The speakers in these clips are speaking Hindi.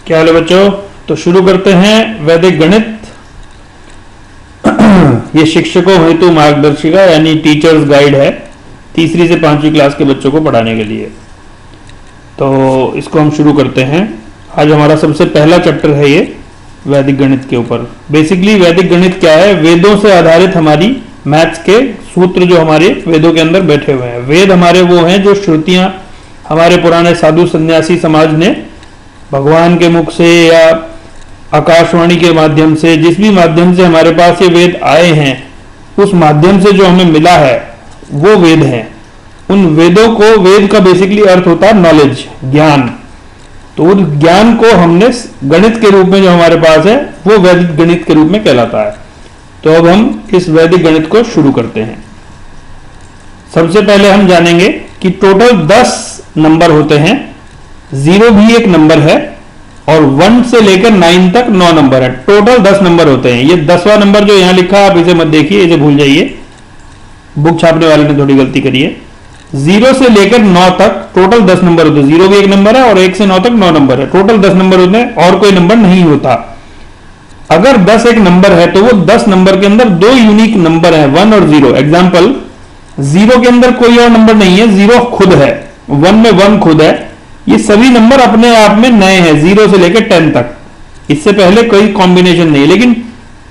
क्या हाल है बच्चों? तो शुरू करते हैं वैदिक गणित। ये शिक्षकों हेतु मार्गदर्शिका यानी टीचर्स गाइड है, तीसरी से 5वीं क्लास के बच्चों को पढ़ाने के लिए। तो इसको हम शुरू करते हैं। आज हमारा सबसे पहला चैप्टर है ये वैदिक गणित के ऊपर। बेसिकली वैदिक गणित क्या है? वेदों से आधारित हमारी मैथ्स के सूत्र जो हमारे वेदों के अंदर बैठे हुए हैं। वेद हमारे वो हैं जो श्रुतियां हमारे पुराने साधु सन्यासी समाज ने भगवान के मुख से या आकाशवाणी के माध्यम से, जिस भी माध्यम से हमारे पास ये वेद आए हैं, उस माध्यम से जो हमें मिला है वो वेद हैं। उन वेदों को, वेद का बेसिकली अर्थ होता है नॉलेज, ज्ञान। तो उस ज्ञान को हमने गणित के रूप में जो हमारे पास है वो वैदिक गणित के रूप में कहलाता है। तो अब हम इस वैदिक गणित को शुरू करते हैं। सबसे पहले हम जानेंगे कि टोटल 10 नंबर होते हैं। 0 भी एक नंबर है और 1 से लेकर 9 तक 9 नंबर है। टोटल 10 नंबर होते हैं। ये 10वां नंबर जो यहां लिखा आप इसे मत देखिए, इसे भूल जाइए, बुक छापने वाले ने थोड़ी गलती करी है। 0 से लेकर 9 तक टोटल 10 नंबर होते हैं। 0 भी एक नंबर है और 1 से 9 तक 9 नंबर है। टोटल 10 नंबर होते हैं और कोई नंबर नहीं होता। अगर 10 एक नंबर है तो वो 10 नंबर के अंदर 2 यूनिक नंबर है, 1 और 0। एग्जाम्पल, 0 के अंदर कोई और नंबर नहीं है, 0 खुद है, 1 में 1 खुद है। ये सभी नंबर अपने आप में नए हैं, 0 से लेकर 10 तक। इससे पहले कोई कॉम्बिनेशन नहीं है। लेकिन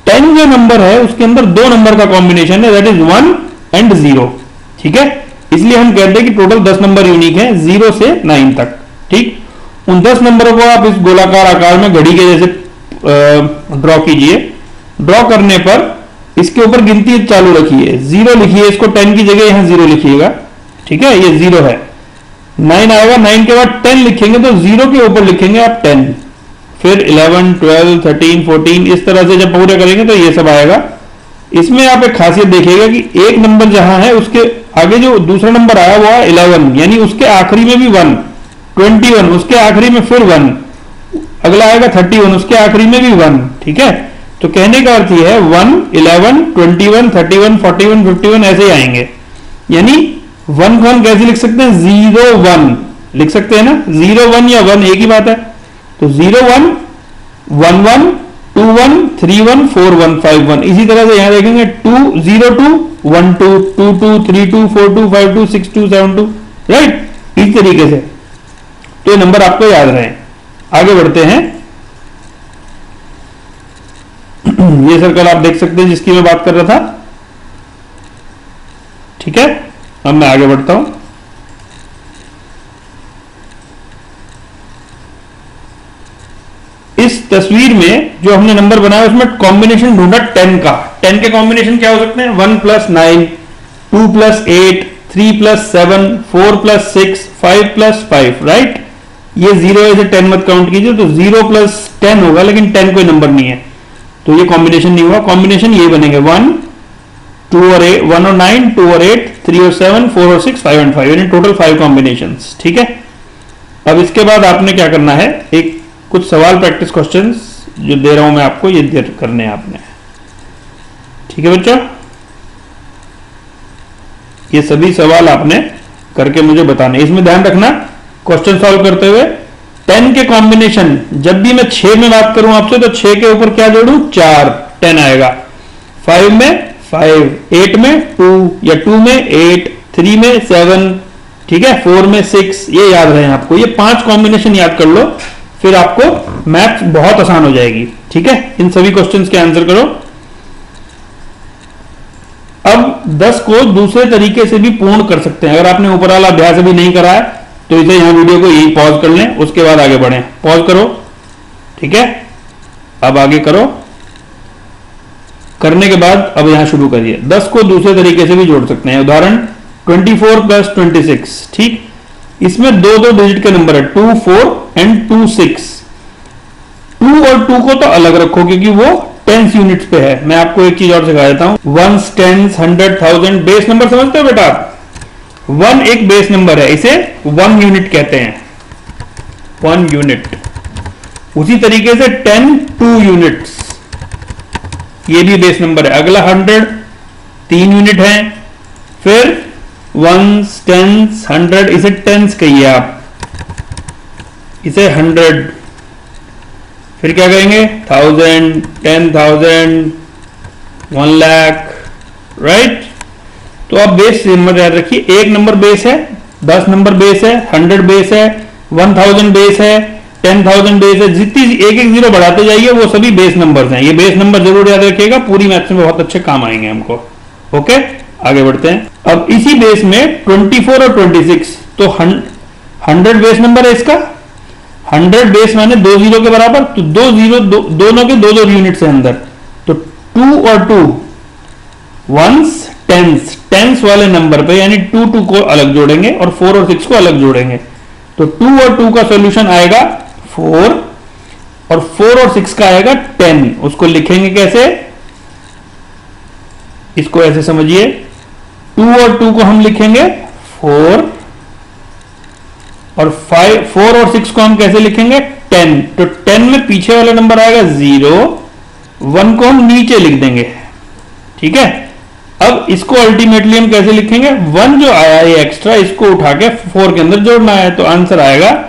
10 जो नंबर है उसके अंदर 2 नंबर का कॉम्बिनेशन है, दैट इज 1 एंड 0। ठीक है, इसलिए हम कहते हैं कि टोटल 10 नंबर यूनिक है 0 से 9 तक। ठीक, उन 10 नंबरों को आप इस गोलाकार आकार में घड़ी के जैसे ड्रॉ कीजिए। ड्रॉ करने पर इसके ऊपर गिनती चालू रखिए, 0 लिखिए, इसको 10 की जगह यहां 0 लिखिएगा। ठीक है, ये 0 है। 9 आएगा, 9 के बाद 10 लिखेंगे तो 0 के ऊपर लिखेंगे आप 10, फिर 11, 12, 13, 14, इस तरह से जब पूरे करेंगे तो ये सब आएगा। इसमें आप एक खासियत देखिएगा कि एक नंबर जहां है उसके आगे जो दूसरा नंबर आया वो है 11, यानी उसके आखिरी में भी 1, 21 उसके आखिरी में फिर 1, अगला आएगा 31 उसके आखिरी में भी 1। ठीक है, तो कहने का अर्थ यह है 1, 11, 21, 31, 41, 51 ऐसे ही आएंगे। यानी 1 को हम कैसे लिख सकते हैं? 0, 1 लिख सकते हैं ना, 0, 1 या 1 एक ही बात है। तो 0, 1, 1, 1, 2, 1, 3, 1, 4, 1, 5, 1। इसी तरह से यहां देखेंगे 2, 0, 2, 1, 2, 2, 2, 3, 2, 4, 2, 5, 2, 6, 2, 7, 2, राइट, इस तरीके से। तो ये नंबर आपको याद रहे। आगे बढ़ते हैं। ये सर्कल आप देख सकते हैं जिसकी मैं बात कर रहा था। ठीक है, अब मैं आगे बढ़ता हूं। इस तस्वीर में जो हमने नंबर बनाया उसमें कॉम्बिनेशन ढूंढा 10 का। 10 के कॉम्बिनेशन क्या हो सकते हैं? 1 + 9, 2 + 8, 3 + 7, 4 + 6, 5 + 5, राइट। ये 0 है, 10 मत काउंट कीजिए, तो 0 + 10 होगा, लेकिन 10 कोई नंबर नहीं है, तो ये कॉम्बिनेशन नहीं हुआ। कॉम्बिनेशन ये बनेंगे 1, 2 और 8, 1 और 9, 2 और 8, 3 और 7, 4 और 6, 5 और 5, यानी टोटल 5 कॉम्बिनेशंस। ठीक है, अब इसके बाद आपने क्या करना है, एक कुछ सवाल प्रैक्टिस क्वेश्चंस जो दे रहा हूं मैं आपको, ये करने हैं आपने। ठीक है बच्चों, ये सभी सवाल आपने करके मुझे बताने। इसमें ध्यान रखना, क्वेश्चन सॉल्व करते हुए 10 के कॉम्बिनेशन, जब भी मैं 6 में बात करूं आपसे तो 6 के ऊपर क्या जोड़ूं? 4, 10 आएगा। 5 में 5, 8 में 2 या 2 में 8, 3 में 7, ठीक है, 4 में 6। ये याद रहे आपको, ये 5 कॉम्बिनेशन याद कर लो, फिर आपको मैथ बहुत आसान हो जाएगी। ठीक है, इन सभी क्वेश्चंस के आंसर करो। अब 10 को दूसरे तरीके से भी पूर्ण कर सकते हैं। अगर आपने ऊपर वाला अभ्यास अभी नहीं करा है तो इसे यहां वीडियो को यही पॉज कर लें, उसके बाद आगे बढ़ें। पॉज करो, ठीक है, अब आगे करो। करने के बाद अब यहां शुरू करिए। 10 को दूसरे तरीके से भी जोड़ सकते हैं। उदाहरण 24 + 26। ठीक, इसमें 2 डिजिट के नंबर है, 2, 4 एंड 2, 6। 2 और 2 को तो अलग रखो क्योंकि वो टेंस यूनिट्स पे है। मैं आपको एक चीज और सिखा देता हूं, 1, 10, 100, 1000 बेस नंबर समझते हो बेटा आप? 1 एक बेस नंबर है, इसे 1 यूनिट कहते हैं, 1 यूनिट। उसी तरीके से 10, 2 यूनिट्स, ये भी बेस नंबर है। अगला 100 3 यूनिट है, फिर 1s, 10s, 100, इसे टेंस कहिए आप, इसे 100, फिर क्या करेंगे 1000, 10,000, 1 लाख, राइट। तो अब बेस नंबर याद रखिए, 1 नंबर बेस है, 10 नंबर बेस है, 100 बेस है, 1000 बेस है, 10,000 बेस है। जितनी एक एक जीरो बढ़ाते जाइए वो सभी बेस नंबर्स हैं। ये बेस नंबर जरूर याद रखिएगा, पूरी मैथ्स में बहुत अच्छे काम आएंगे हमको। ओके, आगे बढ़ते हैं। अब इसी बेस में 24 और 26, तो 100 बेस नंबर है इसका, 100 बेस माने 2 जीरो के बराबर, तो 2 जीरो दोनों के 2 यूनिट्स है अंदर, तो 2 और 2 वंस, टेंस वाले नंबर पे यानी 2 को अलग जोड़ेंगे और 4 और 6 को अलग जोड़ेंगे, तो 2 और 2 का सॉल्यूशन आएगा 4 और 4 और 6 का आएगा 10। उसको लिखेंगे कैसे, इसको ऐसे समझिए, 2 और 2 को हम लिखेंगे 4 और 4 और 6 को हम कैसे लिखेंगे 10। तो 10 में पीछे वाला नंबर आएगा 0, 1 को हम नीचे लिख देंगे, ठीक है। अब इसको अल्टीमेटली हम कैसे लिखेंगे, 1 जो आया ये एक्स्ट्रा, इसको उठा के 4 के अंदर जोड़ना है, तो आंसर आएगा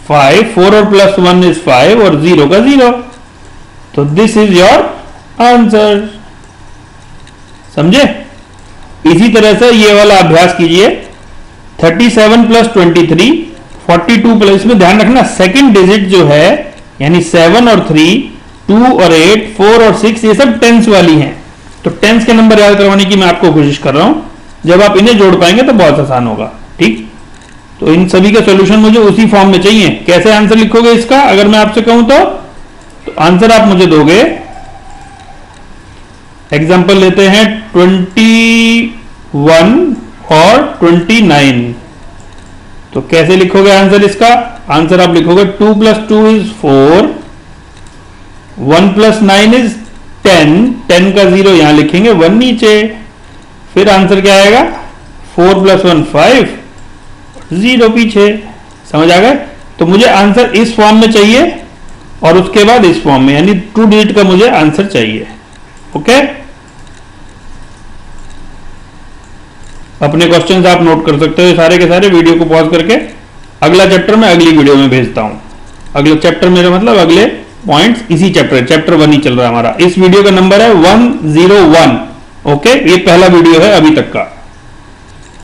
5, 4 और प्लस 1 इज 5 और 0 का 0, तो दिस इज योर आंसर। समझे। इसी तरह से ये वाला अभ्यास कीजिए, 37 प्लस 23, 42 प्लस, इसमें ध्यान रखना सेकंड डिजिट जो है यानी 7 और 3, 2 और 8, 4 और 6 ये सब टेंस वाली हैं, तो टेंस के नंबर याद करवाने की मैं आपको कोशिश कर रहा हूं। जब आप इन्हें जोड़ पाएंगे तो बहुत आसान होगा, ठीक। तो इन सभी का सॉल्यूशन मुझे उसी फॉर्म में चाहिए। कैसे आंसर लिखोगे इसका, अगर मैं आपसे कहूं तो आंसर आप मुझे दोगे, एग्जांपल लेते हैं 21 और 29, तो कैसे लिखोगे आंसर इसका, आंसर आप लिखोगे 2 प्लस 2 इज 4, 1 प्लस 9 इज 10, 10 का 0 यहां लिखेंगे, 1 नीचे, फिर आंसर क्या आएगा 4 प्लस 1 5, 0 पीछे। समझ आ गए। तो मुझे आंसर इस फॉर्म में चाहिए और उसके बाद इस फॉर्म में, यानी 2 डिजिट का मुझे आंसर चाहिए। ओके, अपने क्वेश्चंस आप नोट कर सकते हो सारे के सारे, वीडियो को पॉज करके अगला चैप्टर में अगली वीडियो में भेजता हूं। अगला चैप्टर मेरा मतलब अगले पॉइंट्स इसी चैप्टर 1 ही चल रहा है हमारा। इस वीडियो का नंबर है 101। ओके, ये पहला वीडियो है अभी तक का।